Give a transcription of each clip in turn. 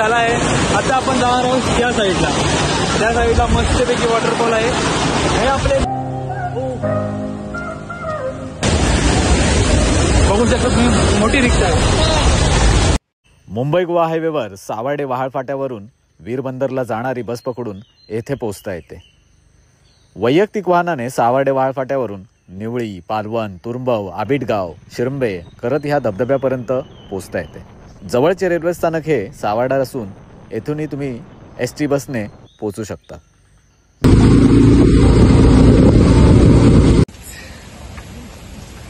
झाला आहे। आता आपण जाणार आहोत त्या साईडला। त्या साईडला मस्तपैकी वॉटरफॉल आहे। हे आपले बघू शकता तुम्ही, मोठी रिक्षा आहे। मुंबई गोवा हायवेवर सावर्डे वहाळ फाट्यावरून वीरबंदरला जाणारी बस पकडून येथे पोहोचता येते। वैयक्तिक वाहनाने सावर्डे वहाळ फाट्यावरून निवळी, पालवण, तुरंबव, आबिटगाव, शिरंबे करत ह्या धबधब्यापर्यंत पोहोचता येते। जवळचे रेल्वे स्थानक हे सावर्डा असून येथूनही तुम्ही एसटी बसने पोहोचू शकता।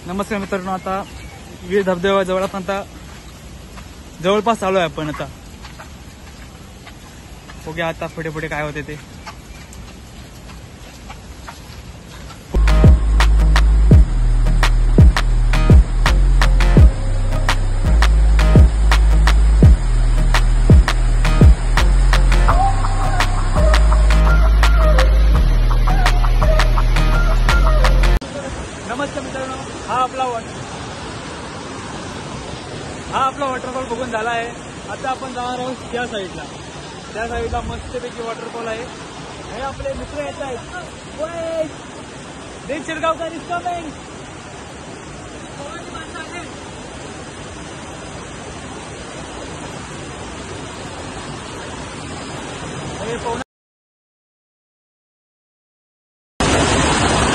नमस्कार मित्रांनो, आता वीर धबधब्या जवळ आपण आता जवळपास आलोय आपण। आता बघूया आता पुढे पुढे काय होते ते। नमस्कार मित्रांनो, हा आपला वॉटरफॉल बघून झाला आहे। आता आपण जाणार आहोत त्या साईडला। त्या साईडला मस्तपैकी वॉटरफॉल आहे। हे आपले मित्र येत आहेत। देव शिरगावकर इज कमिंग।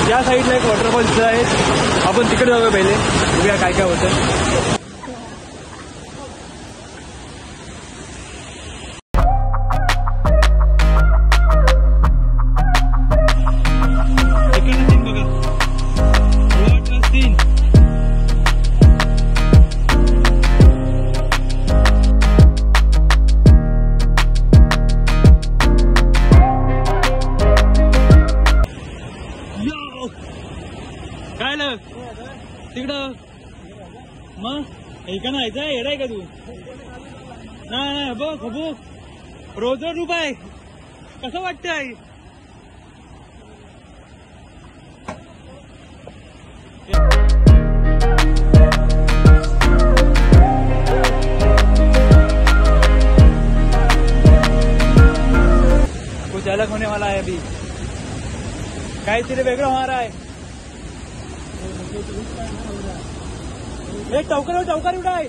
या साईडला एक वॉटरफॉल दिसत आहे। आपण तिकडे जाऊया पहिले, बघूया काय काय होतं। काय लग तिकडं मग ऐका ना, यायचं येडाय का तू? नाही बघ बघ, रोज रुपये कसं वाटतंय? कुछ अलग होने वाला है अभी, काहीतरी वेगळं होणार आहे। एक टवकर उडाय।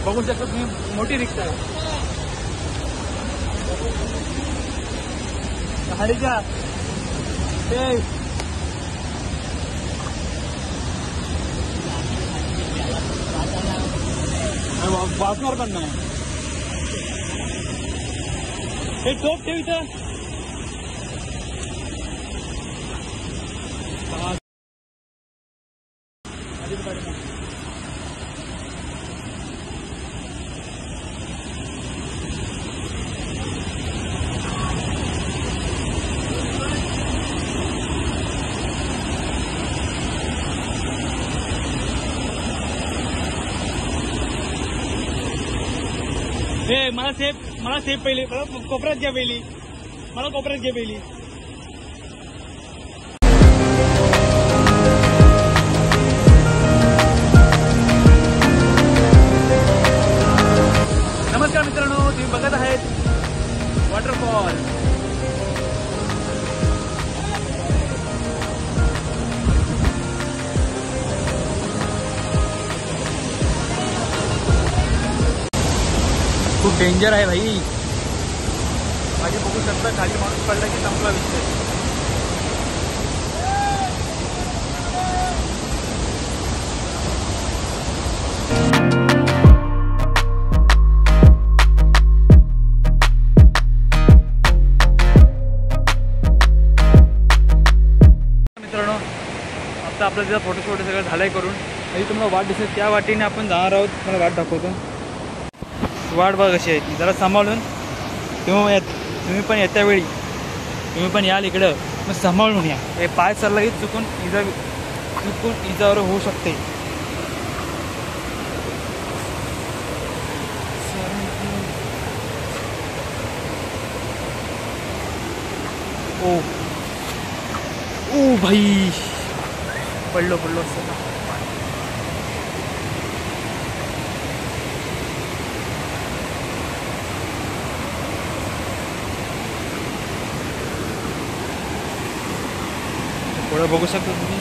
बघू शकता तुम्ही, मोठी रिक्षा आहे। गाडीच्या ते वाचणार पण नाही। हे टोप ठेव इथं। हे मला सेफ पहिली, मला कोपऱ्यात घ्या पहिली, मला कोपऱ्यात घ्या पहिली। नमस्कार मित्रांनो, तुम्ही बघत आहेत वॉटरफॉल। खूप डेंजर आहे भाई। माझे बघू शकता, खाली माणूस पडला की संपला विषय। मित्रांनो, आता आपलं तिथं फोटोशूट सगळं झालंय करून। म्हणजे तुम्हाला वाट दिसेल, त्या वाटेने आपण जाणार आहोत। मला वाट दाखवतो, वाट बघ कशी आहे, जरा सांभाळून। तुम्ही पण येत्या वेळी तुम्ही पण याल इकडं, मग सांभाळून या। हे पाय चालला की चुकून इजावर होऊ शकते। ओ ओ भाई, पडलो असं पुढं बघू शकता तुम्ही.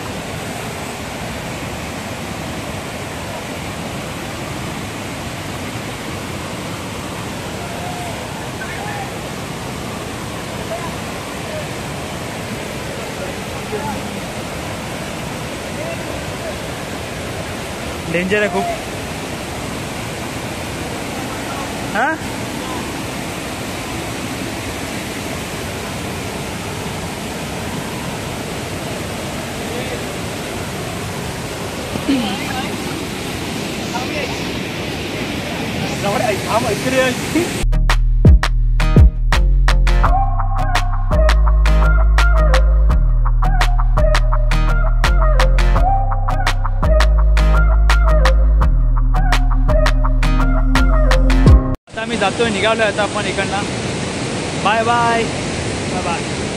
डेंजर आहे खूप. हा आता आम्ही जातोय, निघालोय आता आपण इकडनं. Bye bye bye bye.